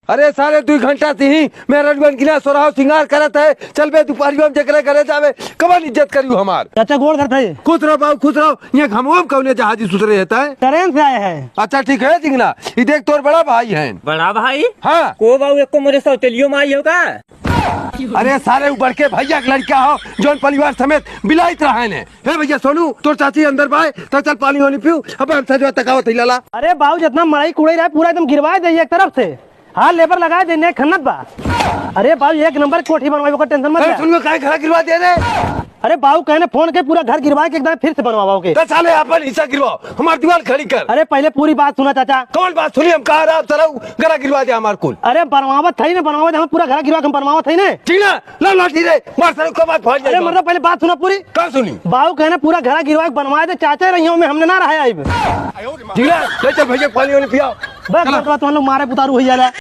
अरे सारे 2 घंटा से ही मेरा रजवन गिला सोराव सिंगार करत है। चल बे दोपहरियो में जकरे करे जावे कवन इज्जत करियो हमार। चाचा गोड़ घर थे। खुश रहो बाबू खुश रहो। ये घमोम कौने जहाजी सुतरे रहता है। ट्रेन से आए हैं। अच्छा ठीक है जिंगना ये देख तोर बड़ा भाई है। बड़ा भाई? हाँ को बाबू एक को मेरे सौतेलियो में आई होगा। अरे सारे उबर के भैया के लड़का हो जौन परिवार समेत बिलाइत रहा है। हे भैया सोनू तोर चाची अंदर बाय तो चल पानी वानी पियो। अब हम सजवा तकावत लाला। अरे बाबू जितना मड़ाई कुड़ाई रहा पूरा एकदम गिरवा दे एक तरफ से। हाँ लेबर लगा देने खन्नत बा। अरे बाबू 1 नंबर कोठी बनवाई का टेंशन मत ले। तुमको काहे घर गिरवा दे रे? अरे बाबू कहने फोन के पूरा घर गिरवा के एकदम फिर से बनवाओगे। तो साले अपन हिस्सा गिरवाओ हमार दीवार खड़ी कर। अरे पहले पूरी बात सुना चाचा। कौन बात सुनी हम कहा रहा चलो गरा गिरवा दे हमार कुल। अरे बनवावत थी ना बनवावत हम पूरा घर गिरवा के बनवावत थी ना। ठीक ना ला लाठी रे मार सारे को बात फाड़ अरे मतलब पहले बात सुना पूरी। कहाँ सुनी? बाबू कहने पूरा घर गिरवा के बनवा दे चाचा रही में हमने ना रहा। ठीक है ले चल भैया पानी वानी पियाओ। बस तुम लोग मारे पुतारू हो जा रहा है।